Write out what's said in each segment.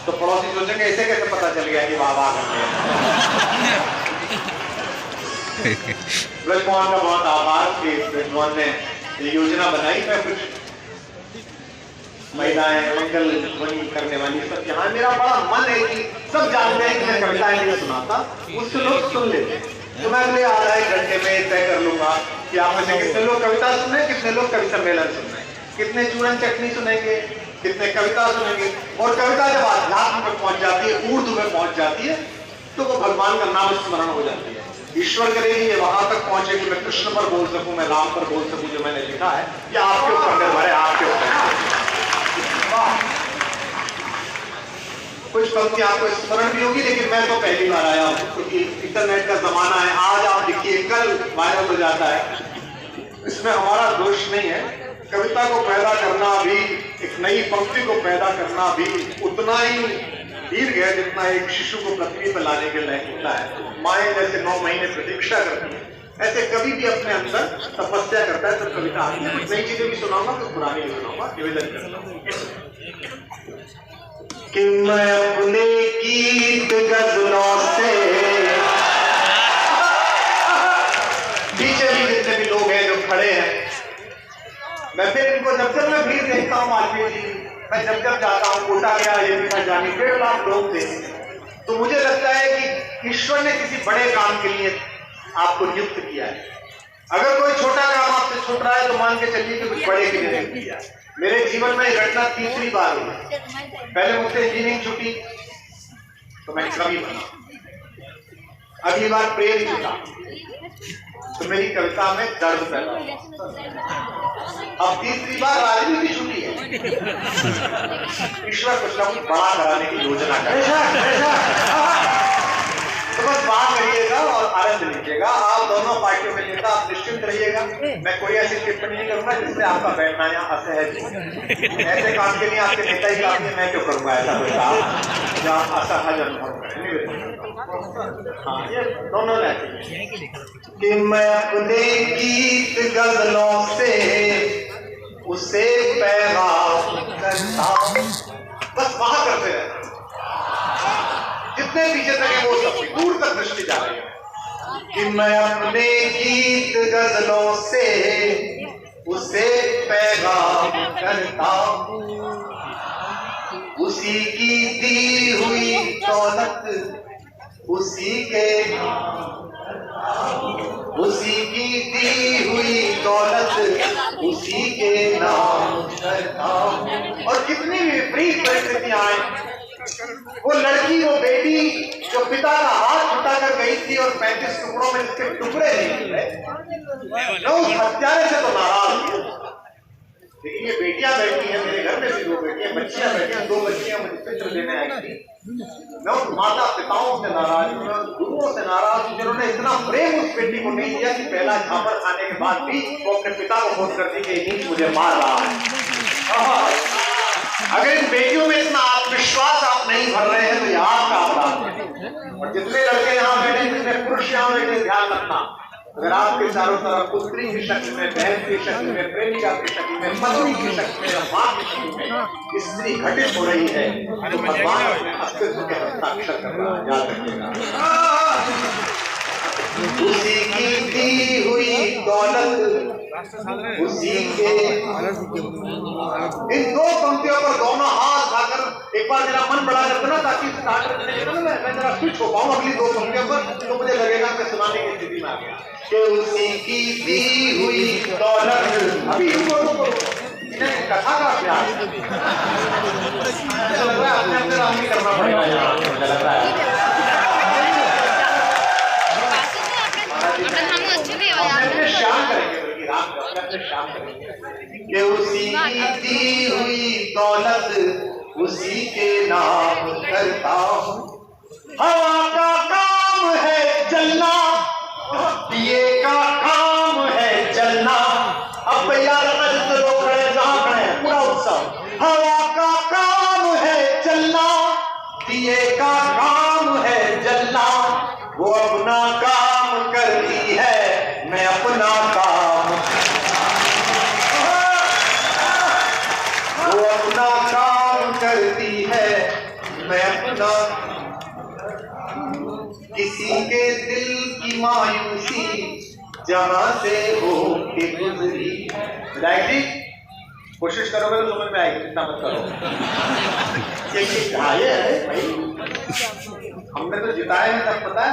तो पड़ोसी सोचेंगे इसे कैसे पता चल गया कि वाह करते हैं। ब्रजमोहन का बहुत आभार कि ब्रजमोहन ने ये योजना बनाई। मैं कुछ महिलाएं मंगल ध्वनि करने वाली सब यहाँ, मेरा बड़ा मन है कि सब जानते हैं कि मैं कविताएं नहीं सुनाता, मुझसे लोग सुन लेते हैं। तो मैं अगले आधा एक घंटे में तय कर लूंगा कि आप में से कितने लोग कविता सुने, कितने लोग कवि सम्मेलन सुने, कितने चूरन चटनी सुनेंगे, कितने कविता सुनेंगे। और कविता जब आध्यात्म में पहुंच जाती है, ऊर्ध्व में पहुंच जाती है, तो वो भगवान का नाम स्मरण हो जाती है। ईश्वर करे कि ये वहां तक पहुंचे कि मैं कृष्ण पर बोल सकूं, मैं राम पर बोल सकूं, जो मैंने लिखा है ये आपके ऊपर निर्भर है, आपके ऊपर। कुछ पंक्ति आपको स्मरण भी होगी, लेकिन मैं तो पहली बार आया हूं क्योंकि इंटरनेट का जमाना है। आज आप लिखिए, कल वायरल हो जाता है, इसमें हमारा दोष नहीं है। कविता को पैदा करना भी, एक नई पंक्ति को पैदा करना भी उतना ही दीर्घ है जितना एक शिशु को पृथ्वी पर लाने के लिए होता है। माएँ जैसे 9 महीने प्रतीक्षा करती है, ऐसे कभी भी अपने अंदर तपस्या करता है तब कविता आती है। कुछ नई चीजें भी सुनाऊंगा, कुछ पुरानी भी सुनाऊंगा, निवेदन करता हूं कि मैं अपने गीत गजलों से पीछे भी जितने भी लोग हैं जो खड़े हैं, मैं फिर इनको जब मैं भीड़ देखता हूँ मालवीय जी, मैं जब जाता हूँ कोटा गया, ये भी जानी 1.5 लाख लोग थे, तो मुझे लगता है कि ईश्वर ने किसी बड़े काम के लिए आपको नियुक्त किया है। अगर कोई छोटा काम आपसे छूट रहा है तो मान के चलिए कि कुछ बड़े के लिए नियुक्त किया। मेरे जीवन में घटना तीसरी बार हुई। पहले मुझसे इंजीनियरिंग छुटी तो मैं कवि बना, अगली बार प्रेम छूटा तो मेरी कविता में दर्द पैदा हुआ, अब तीसरी बार राजनीति छुटी है। ईश्वर कुछ ना कुछ बड़ा कराने की योजना करे, तो बस बात करिएगा और आनंद लीजिएगा। आप दोनों पार्टियों में नेता, आप निश्चिंत रहिएगा। मैं कोई ऐसी टिप्पणी नहीं करूंगा जिससे आपका बैठना यहाँ असहज हो। ऐसे काम के लिए आपके नेता ही काफी, मैं क्यों करूंगा ऐसा कोई काम जो आप असहज अनुभव करें। हाँ, ये दोनों रहते हैं कि मैं अपने गीत गजलों से उसे पैगाम करता हूं, बस वहां करते रहना। जितने पीछे तक है वो सब दूर तक दृष्टि जा रही है कि मैं अपने गीत गजलों से उसे पैगाम करता हूं, उसी की दी हुई दौलत उसी के नाम, उसी की दी हुई दौलत उसी के नाम करता हूं। और कितनी विपरीत परिस्थितियां आई, वो लड़की, वो बेटी जो पिता का हाथ छुटाकर गई थी और 35 टुकड़ों में जिसके टुकड़े नहीं मिले, उस हत्यारे से तो नाराज थी। लेकिन ये बेटियां बैठी हैं, मेरे घर में भी 2 बेटियां, बच्चियां बैठी हैं, 2 बच्चियां मुझे चित्र देने आई थी। मैं उन माता पिताओं से नाराज हूँ, गुरुओं से नाराज हूँ जिन्होंने इतना प्रेम उस बेटी को नहीं दिया कि पहला झापड़ खाने के बाद भी वो अपने पिता को फोन कर दी कि नीच मुझे मार रहा है। अगर इन बेटियों में इतना आत्मविश्वास आप नहीं भर रहे हैं तो ये आपका अपराध है। और जितने लड़के यहाँ बैठे, जितने पुरुष यहाँ बैठे, ध्यान रखना, अगर आपके चारों तरफ पुत्री की शक्ल में, बहन की शक्ल में, प्रेमिका की शक्ल में, पत्नी की शक्ल में, मां की शक्ल में स्त्री घटित हो रही है तो भगवान अपने अस्तित्व के हस्ताक्षर कर रहा है, याद रखिएगा। उसी की दी हुई दौलत उसी के। इन 2 पंक्तियों पर दोनों हाथ उठाकर एक बार मेरा मन बड़ा करता ना, ताकि मैं जरा स्विच हो पाऊं अगली 2 पंक्तियों पर, तो मुझे लगेगा कि सुनाने की स्थिति में आ गया कि उसी की दी हुई दौलत। अभी इन्हें कथा का अभ्यास लग रहा है, अपने अपने राम ही करना पड़ेगा यहाँ, मुझे लग रहा है। शाम करेंगे, बल्कि राम अपने शाम करेंगे कि उसी की दी हुई दौलत उसी के नाम करता हूं। हवा का काम है जलना, दिए का काम है जलना। अब यार लोग खड़े जहां खड़े पूरा उत्सव। हवा का काम है जलना, दिए का काम है जलना। वो अपना काम करती है, मैं अपना काम। वो अपना काम करती है, मैं अपना किसी के दिल की मायूसी जहां से हो के गुजरी। विधायक जी कोशिश करोगे तो समझ में आएगी, चिंता मत करो। ये घाये है भाई, हमने तो जिताए हैं तब पता है,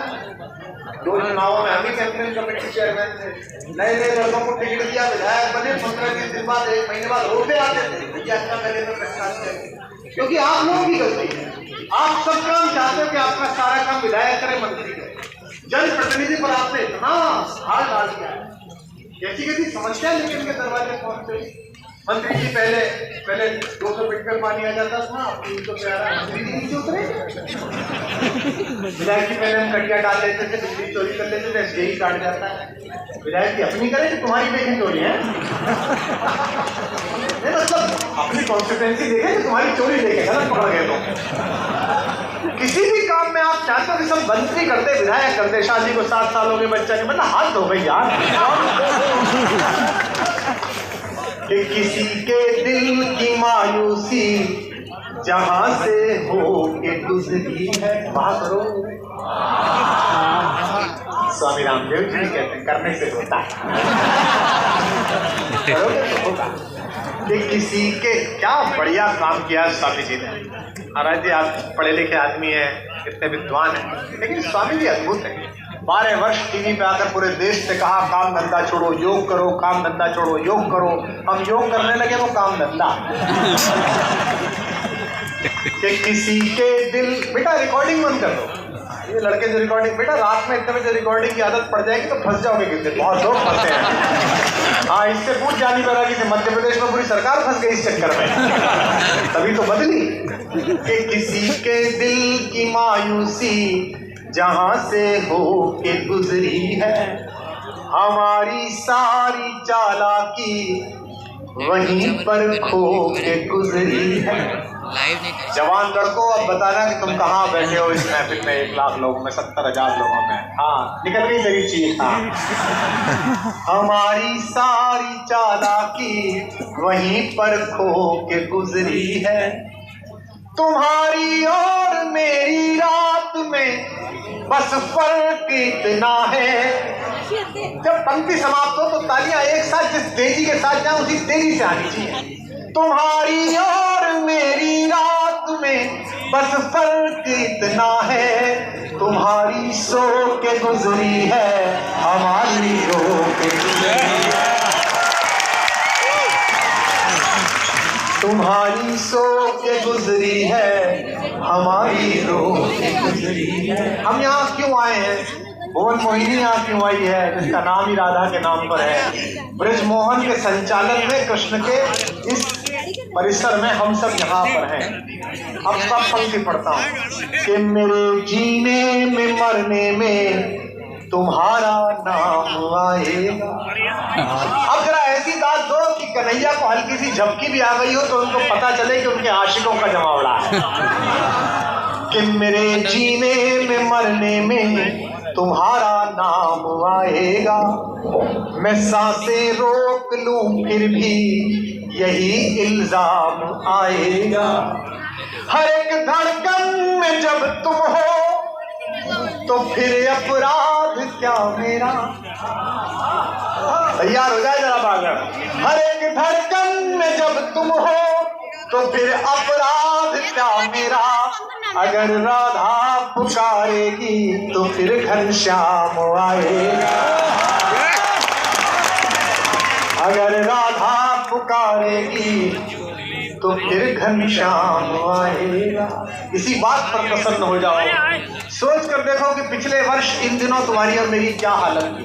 2 चुनावों में हम ही कैंपेन कमेटी चेयरमैन थे, नए नए लोगों को टिकट दिया, विधायक बने, 15-20 दिन बाद 1 महीने बाद रोते आते थे भैया अच्छा पहले तो प्रश्न है, क्योंकि आप लोग की गलती है। आप सब काम चाहते हो कि आपका सारा काम विधायक करे, मंत्री करे, जनप्रतिनिधि पर आपने इतना हाल डाल दिया है, कैसी कैसी समस्या लेके इनके दरवाजे पहुंचते। मंत्री जी पहले 200 फीट पर पानी आ जाता था, 300 पे आ रहा है, मंत्री जी नीचे उतरे। विधायक जी पहले हम कटिया डाल लेते थे, बिजली चोरी कर लेते थे, एसडीआई काट जाता है। विधायक जी अपनी करे कि तुम्हारी देखें चोरी है, मतलब अपनी कॉन्सिक्वेंसी देखें कि तुम्हारी चोरी देखें, गलत पकड़ गए तो। किसी भी काम में आप चाहते हो कि सब मंत्री करते, विधायक करते, शादी को 7 साल हो गए, बच्चा नहीं, मतलब हाथ धो गई यार। कि किसी के दिल की मायूसी जहां से हो के गुजरी है, वहां करो। स्वामी रामदेव जी कहते हैं करने से होता है, करोगे तो होगा। कि किसी के, क्या बढ़िया काम किया स्वामी जी ने। महाराज जी आप पढ़े लिखे आदमी हैं, इतने विद्वान हैं, लेकिन स्वामी जी अद्भुत है। 12 वर्ष टीवी पे आकर पूरे देश से कहा काम धंधा छोड़ो, योग करो, काम धंधा छोड़ो, योग करो। हम योग करने लगे, वो काम धंधा। कि किसी के दिल, बेटा रिकॉर्डिंग बंद कर दो, ये लड़के जो रिकॉर्डिंग, बेटा रात में इतने बजे रिकॉर्डिंग की आदत पड़ जाएगी तो फंस जाओगे किस दिन, बहुत लोग फंसे हैं। हाँ इससे पूछ जानी पड़ा कि मध्य प्रदेश में पूरी सरकार फंस गई इस चक्कर में, तभी तो बदली। कि किसी के दिल की मायूसी जहां से हो के गुजरी है, हमारी सारी चालाकी वहीं पर खो के गुजरी है। जवान लड़कों अब बताना कि तुम कहाँ बैठे हो इस महफिल में, 1 लाख लोगों में, 70,000 लोगों में। हाँ निकल गई तेरी चीज। हाँ हमारी सारी चालाकी वहीं पर खो के गुजरी है, तुम्हारी और मेरी रात में बस फर्क इतना है। जब पंक्ति समाप्त हो तो तालियां एक साथ जिस तेजी के साथ जाए उसी तेजी से आनी चाहिए। तुम्हारी और मेरी रात में बस फर्क इतना है, तुम्हारी सो के गुजरी है, हमारी रो के गुजरी है। तुम्हारी सो के गुजरी है, हमारी रो के गुजरी है। हम यहाँ क्यों आए हैं? भुवन मोहिनी यहाँ क्यों आई है, जिसका नाम ही राधा के नाम पर है। ब्रजमोहन के संचालन में कृष्ण के इस परिसर में हम सब यहाँ पर हैं। अब सब पंक्ति पढ़ता हूँ कि मेरे जीने में मरने में तुम्हारा नाम आएगा। अब जरा ऐसी बात दो कि कन्हैया को हल्की सी झपकी भी आ गई हो तो उनको पता चले कि उनके आशिकों का जमावड़ा है। कि मेरे जीने में मरने में तुम्हारा नाम आएगा, मैं सांसें रोक लूं फिर भी यही इल्जाम आएगा। हर एक धड़कन में जब तुम हो तो फिर अपराध क्या मेरा। तैयार हो जाए जरा बागर। हर एक धड़कन में जब तुम हो तो फिर अपराध क्या मेरा। अगर राधा पुकारेगी तो फिर घनश्याम आएगा। अगर राधा पुकारेगी तो फिर घनश्याम आएगा। इसी बात पर प्रसन्न हो जाओ। सोच कर देखो कि पिछले वर्ष इन दिनों तुम्हारी और मेरी क्या हालत थी।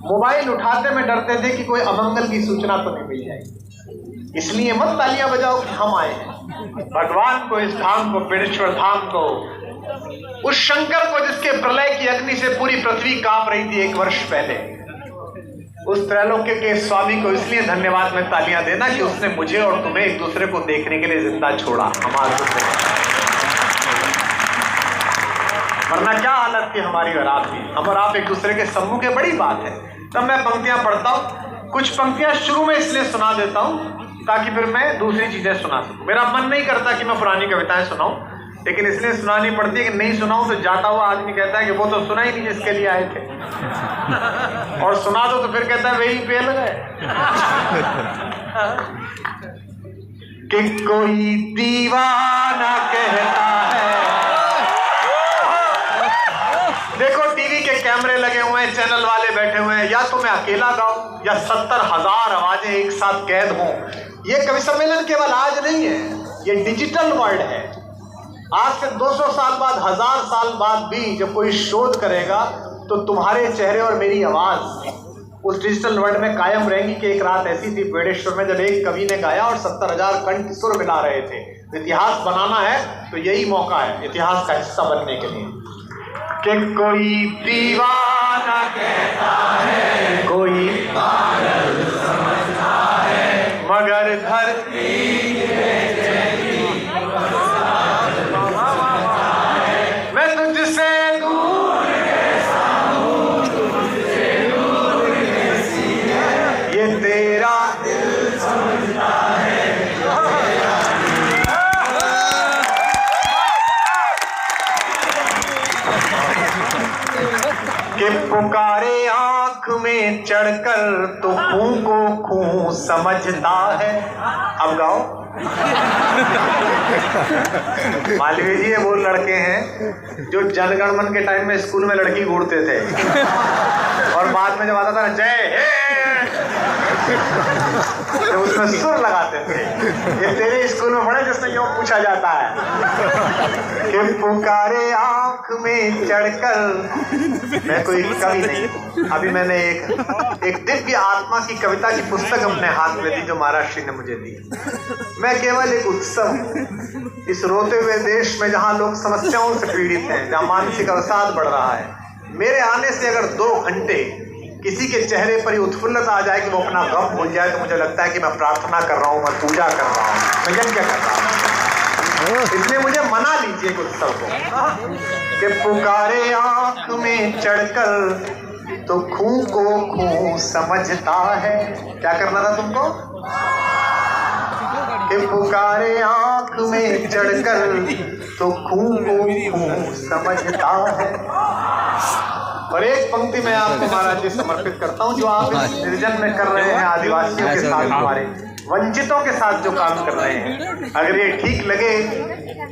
मोबाइल उठाते में डरते थे कि कोई अमंगल की सूचना तो नहीं मिल जाएगी। इसलिए मत तालियां बजाओ कि हम आए हैं। भगवान को, इस धाम को, पेड़ेश्वर धाम को, उस शंकर को जिसके प्रलय की अग्नि से पूरी पृथ्वी कांप रही थी 1 वर्ष पहले, उस त्रैलोक्य के स्वामी को इसलिए धन्यवाद में तालियां देना कि उसने मुझे और तुम्हें एक दूसरे को देखने के लिए जिंदा छोड़ा। हमारे वरना क्या हालत थी हमारी और आपकी। हम और आप एक दूसरे के सम्मुख है, बड़ी बात है। तब मैं पंक्तियां पढ़ता हूँ। कुछ पंक्तियां शुरू में इसलिए सुना देता हूँ ताकि फिर मैं दूसरी चीजें सुना सकूं। मेरा मन नहीं करता कि मैं पुरानी कविताएं सुनाऊं, लेकिन इसलिए सुनानी पड़ती है कि नहीं सुनाऊं तो जाता हुआ आदमी कहता है कि वो तो सुना ही नहीं जिसके लिए आए थे, और सुना दो तो फिर कहता है वही फेल गए। कि कोई दीवाना कहता है, देखो टीवी के कैमरे लगे हुए हैं, चैनल वाले बैठे हुए हैं, या तो मैं अकेला गाऊं या 70,000 आवाजें एक साथ कैद हों। ये कवि सम्मेलन केवल आज नहीं है, ये डिजिटल वर्ल्ड है। आज से 200 साल बाद, 1000 साल बाद भी जब कोई शोध करेगा तो तुम्हारे चेहरे और मेरी आवाज उस डिजिटल वर्ल्ड में कायम रहेंगी। कि एक रात ऐसी थी बेड़ेश्वर में जब एक कवि ने गाया और 70,000 कंठ सुर मिला रहे थे। इतिहास बनाना है तो यही मौका है इतिहास का हिस्सा बनने के लिए। कि कोई दीवाना कहता है, कोई पागल समझता है, मगर धरती मैं तुझसे दूर कैसा हूँ, तुझसे दूर कैसी है, ये तेरा दिल समझता है। कि पुकारे आंख में चढ़कर तो खूं को खूं समझता है। अब गाओ। मालवीय जी ये वो लड़के हैं जो जनगण मन के टाइम में स्कूल में लड़की घूरते थे और बाद में जब आता था जय हे तो उसमें सुर लगाते थे। ये तेरे स्कूल में पढ़े जिसमें यूं पूछा जाता है कि पुकारे आंख में चढ़कर। मैं कोई कवि नहीं, अभी मैंने एक दिव्य आत्मा की कविता की पुस्तक अपने हाथ में दी जो महाराज श्री ने मुझे दी। मैं केवल एक उत्सव इस रोते हुए देश में जहां लोग समस्याओं से पीड़ित हैं, जहां मानसिक अवसाद बढ़ रहा है, मेरे आने से अगर 2 घंटे किसी के चेहरे पर ही उत्फुल्लता आ जाए कि वो अपना गम भूल जाए तो मुझे लगता है कि मैं प्रार्थना कर रहा हूँ, मैं पूजा कर रहा हूँ, मैं यज्ञ कर रहा हूँ। इसलिए मुझे मना लीजिए उत्सव को कि पुकारे आंख में चढ़कर तो खूं को खूं समझता है। क्या करना था तुमको? कि पुकारे आंख में चढ़कर तो खूं को खूं समझता है। और एक पंक्ति मैं आपको महाराज जी समर्पित करता हूँ जो आप इस निर्जन में कर रहे हैं, आदिवासियों के साथ, हमारे वंचितों के साथ जो काम कर रहे हैं। अगर ये ठीक लगे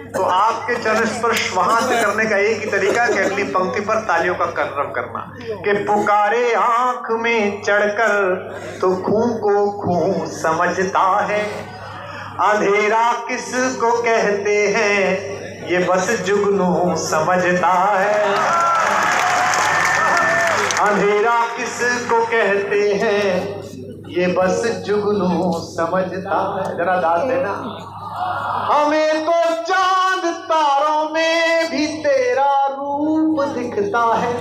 तो आपके चरण स्पर्श वहां से करने का एक ही तरीका कि अगली पंक्ति पर तालियों का कर्रव करना। कि पुकारे आंख में चढ़कर तो खूं को खूं समझता है, अंधेरा किसको कहते हैं ये बस जुगनू समझता है। अंधेरा किसको कहते हैं ये बस जुगनू समझता है। जरा दाद देना। हमें तो चांद तारों में भी तेरा रूप दिखता है,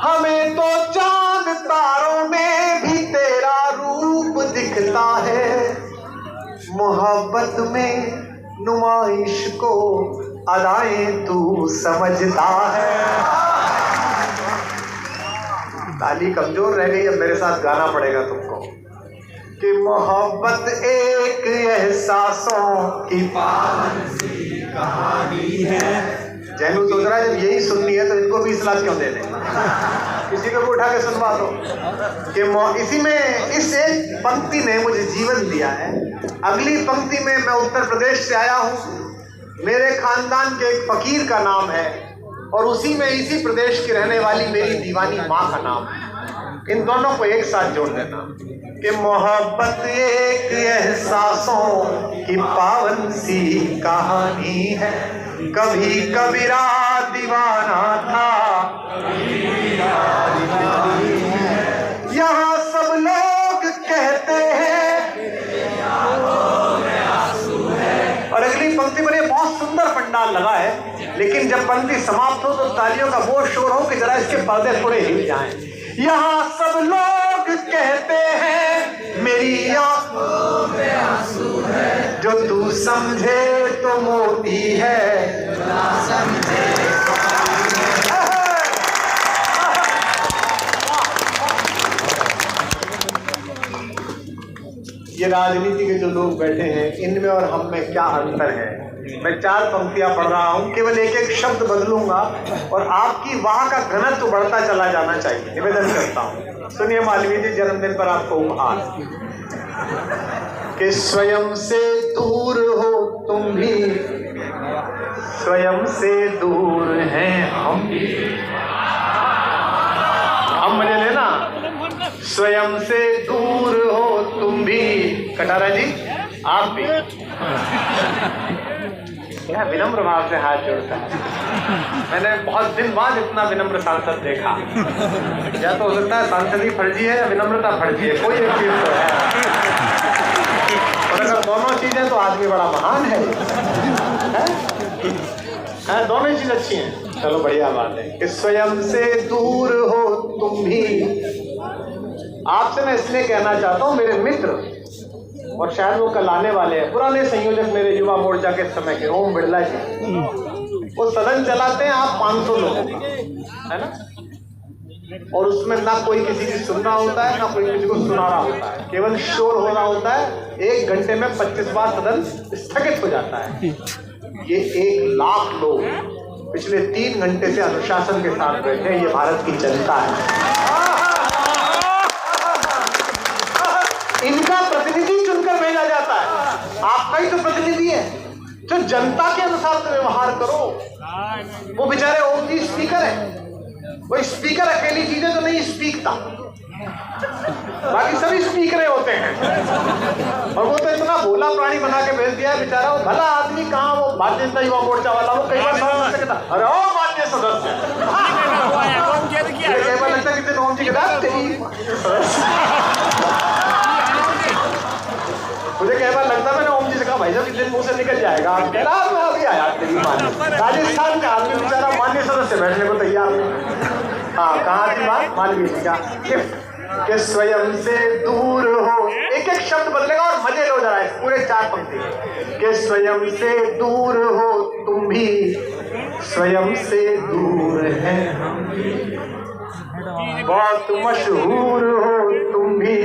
हमें तो चांद तारों में भी तेरा रूप दिखता है। मोहब्बत में नुमाइश को अदाएं तू समझता है। ताली कमजोर रह गई, अब मेरे साथ गाना पड़ेगा तुमको। कि मोहब्बत एक एहसासों की पावन सी कहानी है। जैनू सोच रहा है जब यही सुननी है तो इनको भी इस्लाम क्यों दे दें, किसी को भी उठा के सुनवा दो। कि इसी में इस एक पंक्ति ने मुझे जीवन दिया है। अगली पंक्ति में मैं उत्तर प्रदेश से आया हूँ, मेरे खानदान के एक फकीर का नाम है और उसी में इसी प्रदेश की रहने वाली मेरी दीवानी माँ का नाम है। इन दोनों को एक साथ जोड़ देना। कि मोहब्बत एक एहसासों की पावन सी कहानी है, कभी कबीरा दीवाना था, यहाँ सब लोग कहते हैं। और अगली पंक्ति पर ये बहुत सुंदर पंडाल लगा है, लेकिन जब पंक्ति समाप्त हो तो तालियों का वो शोर हो कि जरा इसके पर्दे थोड़े हिल जाएं। यहाँ सब लोग कहते हैं मेरी आंखों में आंसू है, जो तू समझे तो मोती है, ना समझे। ये राजनीति के जो लोग बैठे हैं इनमें और हम में क्या अंतर है? मैं 4 पंक्तियां पढ़ रहा हूं, केवल एक एक शब्द बदलूंगा और आपकी वहां का घनत्व बढ़ता चला जाना चाहिए, निवेदन करता हूं। सुनिए मालवीय जी, जन्मदिन पर आपको उपहार कि स्वयं से दूर हो तुम भी, स्वयं से दूर हैं हम भी। हम मजे लेना, स्वयं से दूर हो तुम भी, कटारा जी आप भी। क्या विनम्र भाव से हाथ जोड़ता है। मैंने बहुत दिन बाद इतना विनम्र सांसद देखा। या तो हो सकता है सांसदी फर्जी है या विनम्रता फर्जी है, कोई एक चीज तो है। और अगर दोनों चीजें तो आदमी बड़ा महान है। दोनों ही चीज अच्छी हैं। चलो बढ़िया बात है कि स्वयं से दूर हो तुम भी। आपसे मैं इसलिए कहना चाहता हूं, मेरे मित्र और शायद वो कल आने वाले हैं, पुराने संयोजक मेरे युवा मोर्चा के समय के, ओम बिरला जी, वो सदन चलाते हैं आप 500 लोगों का, है ना, और उसमें ना कोई किसी की सुन रहा होता है ना कोई किसी को सुना रहा होता है, केवल शोर हो रहा होता है। 1 घंटे में 25 बार सदन स्थगित हो जाता है। ये 1 लाख लोग पिछले 3 घंटे से अनुशासन के साथ बैठे हैं। ये भारत की जनता है। इनका प्रतिनिधि चुनकर भेजा जाता है। आपका ही तो प्रतिनिधि है। तो जनता के अनुसार तो व्यवहार करो। वो बेचारे ओम जी स्पीकर है, वो स्पीकर अकेली चीजें तो नहीं स्पीकता, बाकी सभी स्पीकरें होते हैं। और वो तो इतना भोला प्राणी बना के भेज दिया है बेचारा। वो भला आदमी कहाँ, वो भारतीय जनता युवा मोर्चा वाला, वो कई बार कहता अरे ओ माननीय सदस्य, कई बार लगता है कि ओम जी मुझे कई बार लगता है, मैंने ओम जी से कहा भाई साहब कितने मुंह से निकल जाएगा, आप कह रहा मैं अभी आया तेरी मान। राजस्थान का आदमी बेचारा माननीय सदस्य बैठने को तैयार नहीं। हाँ, कहाँ थी बात मालवीय जी का कि स्वयं से दूर हो। एक एक शब्द बदलेगा और मजे लो जरा, पूरे 4 पंक्ति कि स्वयं से दूर हो तुम भी, स्वयं से दूर है हम भी, बहुत मशहूर हो तुम भी,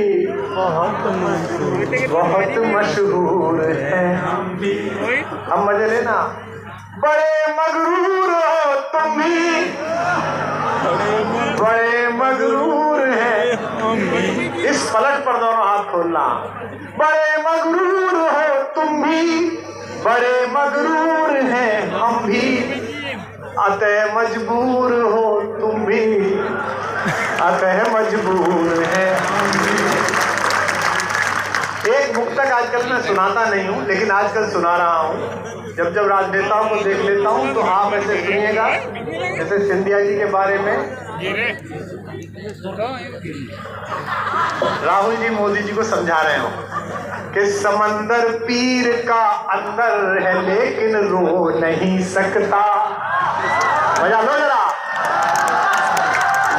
बहुत मशहूर है हम भी। हम मजे लेना, बड़े मगरूर हो तुम भी, बड़े मगरूर है हम भी। इस पलट पर दोनों हाथ खोलना। बड़े मगरूर हो तुम भी, बड़े मगरूर हैं हम भी, अतः मजबूर हो तुम भी, अतः मजबूर है। एक मुक्तक आजकल मैं सुनाता नहीं हूँ, लेकिन आजकल सुना रहा हूँ। जब जब राजनेताओं को देख लेता हूँ तो आप ऐसे सुनिएगा, जैसे सिंधिया जी के बारे में राहुल जी मोदी जी को समझा रहे हो कि समंदर पीर का अंदर है लेकिन रो नहीं सकता। मजा लो जरा।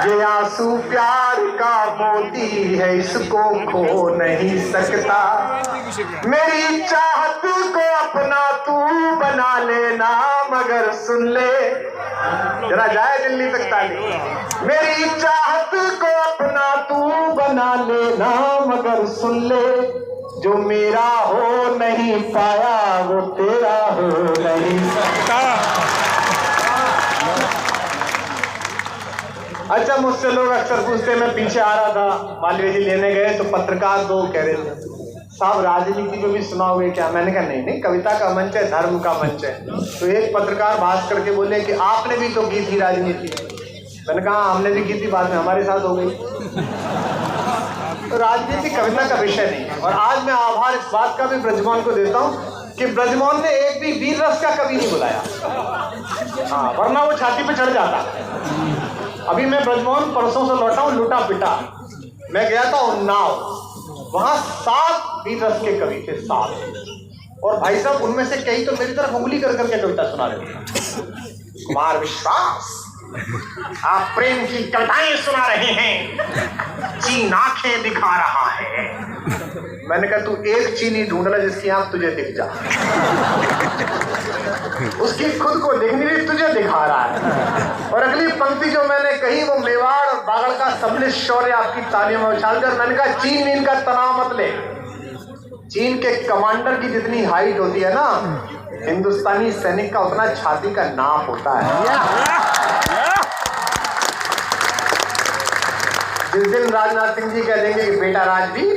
ये आंसू प्यार का मोती है, इसको खो नहीं सकता। मेरी चाहत को अपना तू बना लेना, मगर सुन ले, जरा जाए दिल्ली तक ताली। मेरी चाहत को अपना तू बना लेना, मगर सुन ले, जो मेरा हो नहीं पाया वो तेरा हो नहीं सकता। अच्छा, मुझसे लोग अक्सर पूछते, मैं पीछे आ रहा था, मालवीय जी लेने गए तो पत्रकार 2 कह रहे थे साहब राजनीति पे भी सुनाओगे क्या? मैंने कहा नहीं, कविता का मंच है, धर्म का मंच है। तो एक पत्रकार बात करके बोले कि आपने भी तो की थी राजनीति। मैंने कहा हमने भी की थी, बाद में हमारे साथ हो गई। तो राजनीति कविता का विषय नहीं है। और आज मैं आभार इस बात का भी ब्रजमोहन को देता हूँ कि ब्रजमोहन ने एक भी वीर रस का कवि नहीं बुलाया। हाँ, वरना वो छाती पे चढ़ जाता। अभी मैं ब्रजमोहन परसों से लौटा हूँ, लुटा पिटा। मैं गया था उन्नाव, वहां 7 वीर रस के कवि थे, 7। और भाई साहब उनमें से कई तो मेरी तरफ उंगली कर करके कविता सुना रहे थे। कुमार विश्वास, आप प्रेम की कविताएं सुना रहे हैं, चीन आंखें दिखा रहा है। मैंने कहा तू एक चीनी ढूंढ ले जिसकी आंख तुझे दिख जा। उसकी खुद को दिखनी नहीं, तुझे दिखा रहा है। और अगली पंक्ति जो मैंने कही वो मेवाड़ और बागड़ का सम्मिलित शौर्य आपकी तालियों में उछाल कर, मैंने कहा चीन इनका तनाव मत ले। चीन के कमांडर की जितनी हाइट होती है ना, हिंदुस्तानी सैनिक का उतना छाती का नाप होता है। जिस दिन राजनाथ सिंह जी कह देंगे कि बेटा राजवीर,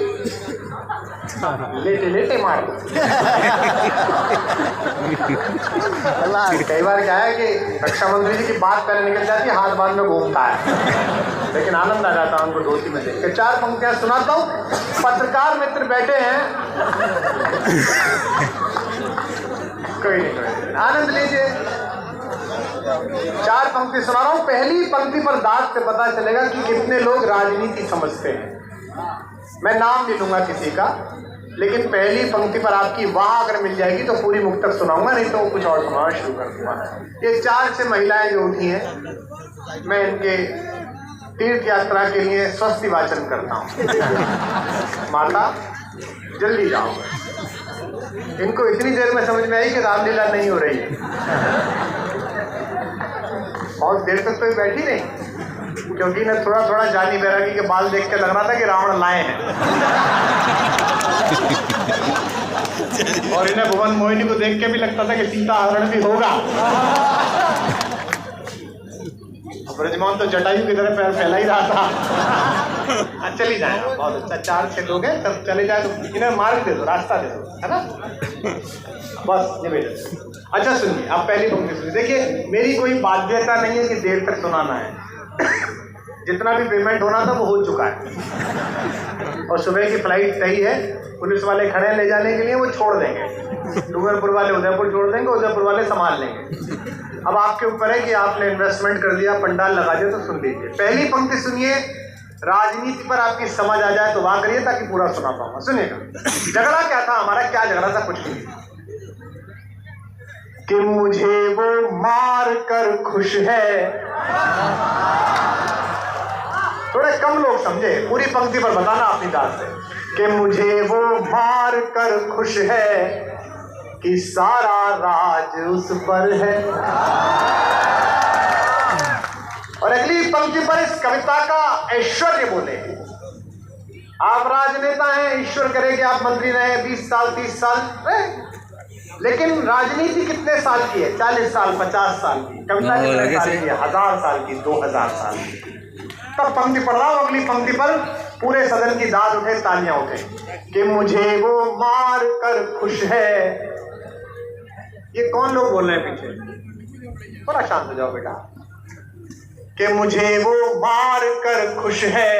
लेटे लेटे मार दो। कई बार क्या है कि रक्षा मंत्री जी की बात पहले निकल जाती है, हाथ बाद में घूमता है, लेकिन आनंद आ जाता है उनको धोती में देख के। 4 पंक्तियां सुनाता हूँ, पत्रकार मित्र बैठे हैं, कोई नहीं, आनंद लीजिए। 4 पंक्ति सुना रहा हूँ। पहली पंक्ति पर दाग से पता चलेगा कि कितने लोग राजनीति समझते हैं। मैं नाम नहीं लूंगा किसी का, लेकिन पहली पंक्ति पर आपकी वाह अगर मिल जाएगी तो पूरी मुक्तक सुनाऊंगा, नहीं तो कुछ और सुनाना शुरू कर दूंगा। ये 4 से महिलाएं जो उठी हैं, मैं इनके तीर्थ यात्रा के लिए स्वस्ति वाचन करता हूँ। माता जल्दी जाओ। इनको इतनी देर में समझ में आई कि रामलीला नहीं हो रही है। बहुत देर तक तो ये बैठी नहीं, क्योंकि इन्हें थोड़ा थोड़ा जानी बैरागी के बाल देख के लग रहा था कि रावण लाए हैं। और इन्हें भुवन मोहिनी को देख के भी लगता था कि सीता हरण भी होगा। ब्रजमोहन तो जटायु की तरह पैर फैला ही रहा था। चली जाए, बहुत अच्छा। 4-6 लोग हैं, तब चले जाए तो इन्हें मार्ग दे दो, रास्ता दे दो, है ना। बस ये बेटा। अच्छा सुनिए, आप पहली पंक्ति सुनिए। देखिए, मेरी कोई बाध्यता नहीं है कि देर तक सुनाना है। जितना भी पेमेंट होना था वो हो चुका है, और सुबह की फ्लाइट सही है। पुलिस वाले खड़े हैं ले जाने के लिए, वो छोड़ देंगे। डूंगरपुर वाले उदयपुर छोड़ देंगे, उदयपुर वाले संभाल लेंगे। अब आपके ऊपर है कि आपने इन्वेस्टमेंट कर दिया, पंडाल लगा दिया, तो सुन लीजिए। पहली पंक्ति सुनिए, राजनीति पर आपकी समझ आ जाए तो वाह करिए, ताकि पूरा सुना पाऊंगा। सुनिएगा। झगड़ा क्या था हमारा, क्या झगड़ा था, कुछ नहीं। कि मुझे वो मार कर खुश है। थोड़े कम लोग समझे, पूरी पंक्ति पर बताना अपनी दाद से। कि मुझे वो मार कर खुश है कि सारा राज उस पर है। और अगली पंक्ति पर इस कविता का ऐश्वर्य बोले। आप राजनेता हैं, ईश्वर करे कि आप मंत्री रहे 20 साल 30 साल रहे, लेकिन राजनीति कितने साल की है? 40 साल 50 साल की। कविता कितने साल की है? 1000 साल की, 2000 साल की। तब पंक्ति पढ़ रहा हूं, अगली पंक्ति पर पूरे सदन की दाद उठे, तालियां उठे। कि मुझे वो मार कर खुश है। ये कौन लोग बोल रहे हैं पीछे? थोड़ा शांत हो जाओ बेटा। कि मुझे वो मार कर खुश है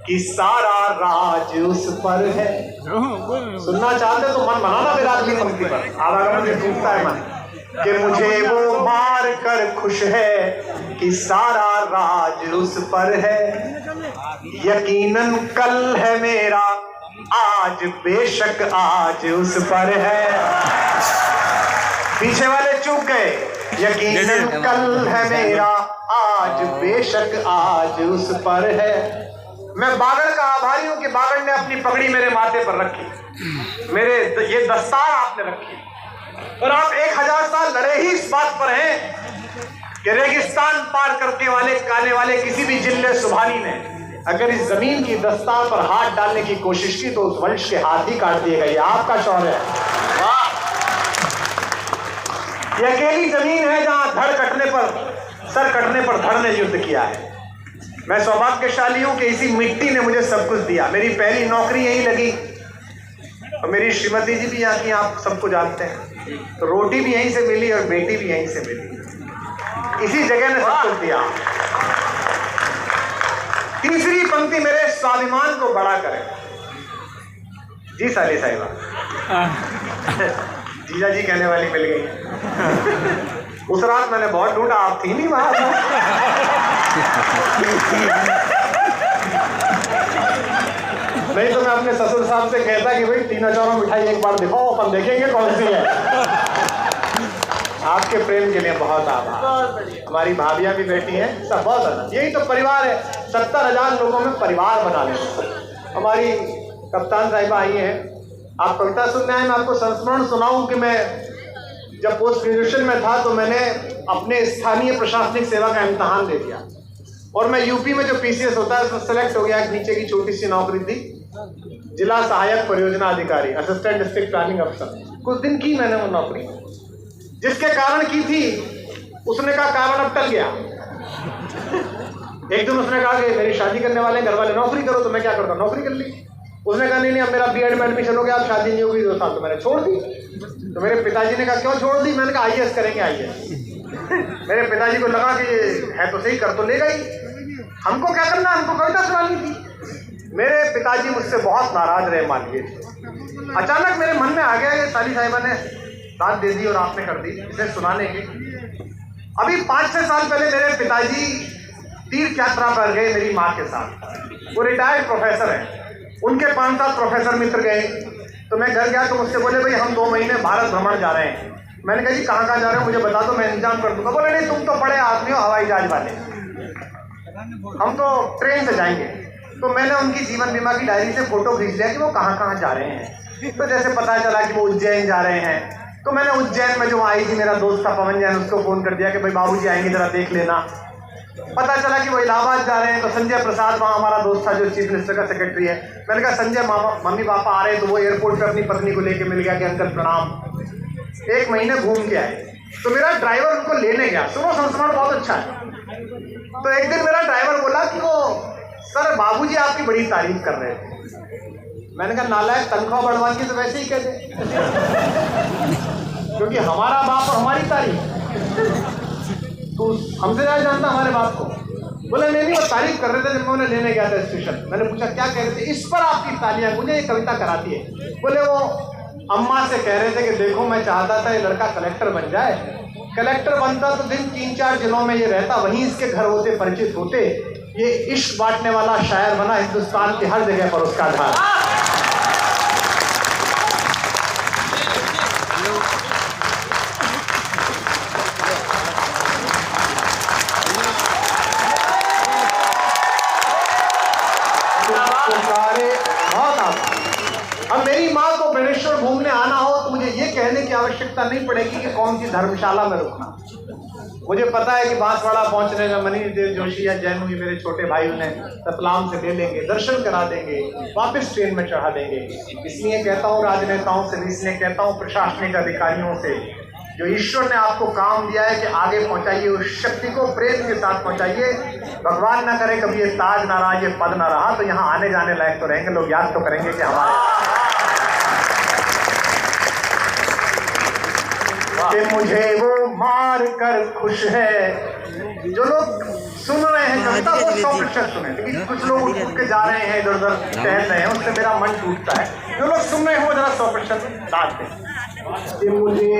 कि सारा राज उस पर है। सुनना चाहते तो मन बनाना मेरा अगली पंक्ति पर, आवागमन से टूटता है मन। कि मुझे वो मार कर खुश है कि सारा राज उस पर है। यकीनन कल है मेरा, आज बेशक आज उस पर है। पीछे वाले चूक गए। यकीनन कल है मेरा, आज बेशक आज उस पर है। मैं बागड़ का आभारी हूं कि बागड़ ने अपनी पगड़ी मेरे माथे पर रखी, मेरे ये दस्तार आपने रखी। और आप 1000 साल लड़े ही इस बात पर हैं कि रेगिस्तान पार करके आने वाले किसी भी जिले सुभानी ने अगर इस जमीन की दस्तार पर हाथ डालने की कोशिश की तो उस वंश के हाथ ही काट दिए गए। आपका शौर्य है। वाह! ये अकेली जमीन है जहां धड़ कटने पर, सर कटने पर धड़ ने युद्ध किया है। मैं सौभाग्यशाली हूं कि इसी मिट्टी ने मुझे सब कुछ दिया। मेरी पहली नौकरी यहीं लगी, और मेरी श्रीमती जी भी यहाँ की, आप सबको जानते हैं। तो रोटी भी यहीं से मिली और बेटी भी यहीं से मिली। इसी जगह ने सब कुछ दिया। तीसरी पंक्ति मेरे स्वाभिमान को बड़ा करे। जी साली साहिबा, जीजा जी कहने वाली मिल गई। उस रात मैंने बहुत ढूंढा, आप थी नहीं वहां। नहीं तो मैं अपने ससुर साहब से कहता कि भाई तीनों चारों मिठाई एक बार दिखाओ, अपन देखेंगे कौन सी है। आपके प्रेम के लिए बहुत आभार। हमारी भाभियां भी बैठी हैं, सब बहुत आनंद। यही तो परिवार है। 70,000 लोगों में परिवार बना लें। हमारी कप्तान साहिबा आई हैं, आप कविता सुनने आए। मैं आपको संस्मरण सुनाऊं कि मैं जब पोस्ट ग्रेजुएशन में था तो मैंने अपने स्थानीय प्रशासनिक सेवा का इम्तहान दे दिया, और मैं यूपी में जो पीसीएस होता है उसमें सेलेक्ट हो गया। एक नीचे की छोटी सी नौकरी थी, जिला सहायक परियोजना अधिकारी, असिस्टेंट डिस्ट्रिक्ट प्लानिंग अफसर। कुछ दिन की मैंने वो नौकरी, जिसके कारण की थी, उसने कहा कारण अब टल गया। एक दिन उसने कहा कि मेरी शादी करने वाले घर वाले नौकरी करो, तो मैं क्या करता, नौकरी कर ली। उसने कहा नहीं अब मेरा बीएड में एडमिशन हो गया, अब शादी नहीं होगी 2 साल, तो मैंने छोड़ दी। तो मेरे पिताजी ने कहा क्यों छोड़ दी? मैंने कहा आईएएस करेंगे आईएएस। मेरे पिताजी को लगा कि है तो सही, कर तो लेगा ही, हमको क्या करना, हमको कविता सुनानी थी। मेरे पिताजी मुझसे बहुत नाराज रहे, मानिए। अचानक मेरे मन में आ गया कि साली साहिबा ने दाद दे दी और आपने कर दी इसे सुनाने की। अभी 5-6 साल पहले मेरे पिताजी तीर्थ यात्रा पर गए मेरी माँ के साथ। वो रिटायर्ड प्रोफेसर हैं, उनके 5-7 प्रोफेसर मित्र गए। तो मैं घर गया तो मुझसे बोले भाई हम 2 महीने भारत भ्रमण जा रहे हैं। मैंने कहा जी कहाँ जा रहे हो, मुझे बता दो, मैं इंतजाम कर दूंगा। बोले नहीं तुम तो बड़े आदमी हो हवाई जहाज वाले, हम तो ट्रेन से जाएंगे। तो मैंने उनकी जीवन बीमा की डायरी से फोटो खींच लिया कि वो कहाँ कहाँ जा रहे हैं। तो जैसे पता चला कि वो उज्जैन जा रहे हैं, तो मैंने उज्जैन में जो आई थी मेरा दोस्त था पवन जैन, उसको फोन कर दिया कि भाई बाबूजी आएंगे जरा देख लेना। पता चला कि वो इलाहाबाद जा रहे हैं। तो संजय प्रसाद वहाँ हमारा दोस्त था जो चीफ मिनिस्टर का सेक्रेटरी है, मैंने कहा संजय मम्मी पापा आ रहे हैं। तो वो एयरपोर्ट पर अपनी पत्नी को लेके मिल गया कि अंकल प्रणाम। 1 महीने घूम के आए। तो मेरा ड्राइवर उनको लेने गया, सुनो संस्मरण बहुत अच्छा है। तो एक दिन मेरा ड्राइवर बोला कि वो सर बाबूजी आपकी बड़ी तारीफ कर रहे थे। मैंने कहा नालायक, तनख्वाह बढ़वा की तो वैसे ही कहते, क्योंकि हमारा बाप और हमारी तारीफ, तो हमसे ज़्यादा जानता हमारे बाप को। बोले नहीं वो तारीफ कर रहे थे जब मैं उन्हें लेने गया था स्टेशन। मैंने पूछा क्या कह रहे थे? इस पर आपकी तालियां, मुझे ये कविता कराती है। बोले वो अम्मा से कह रहे थे कि देखो मैं चाहता था ये लड़का कलेक्टर बन जाए, कलेक्टर बनता तो दिन 3-4 जिलों में ये रहता, वहीं इसके घर होते, परिचित होते, ये इश्क बांटने वाला शायर बना, हिंदुस्तान की हर जगह पर उसका घर। अब मेरी माँ को बेणेश्वर घूमने आना हो तो मुझे ये कहने की आवश्यकता नहीं पड़ेगी कि कौन सी धर्मशाला में रुकना। मुझे पता है कि बांसवाड़ा पहुंचने में मनीष देव जोशी या जैन हुई मेरे छोटे भाई उन्हें रतलाम से ले लेंगे, दर्शन करा देंगे, वापस ट्रेन में चढ़ा देंगे। इसलिए कहता हूँ राजनेताओं से, इसलिए कहता हूँ प्रशासनिक अधिकारियों से, जो ईश्वर ने आपको काम दिया है कि आगे पहुंचाइए, उस शक्ति को प्रेम के साथ पहुंचाइए। भगवान ना करे कभी ये ताज ना रहा, ये पद ना रहा, तो यहाँ आने जाने लायक तो रहेंगे, लोग याद तो करेंगे कि हमारे कि मुझे वो मार कर खुश है। जो लोग सुन रहे हैं कविता वो 100% सुने, लेकिन कुछ लोग उठ के जा रहे हैं, इधर उधर टहल रहे हैं, उससे मेरा मन टूटता है। जो लोग सुन रहे हैं वो जरा 100% साथ दें। मुझे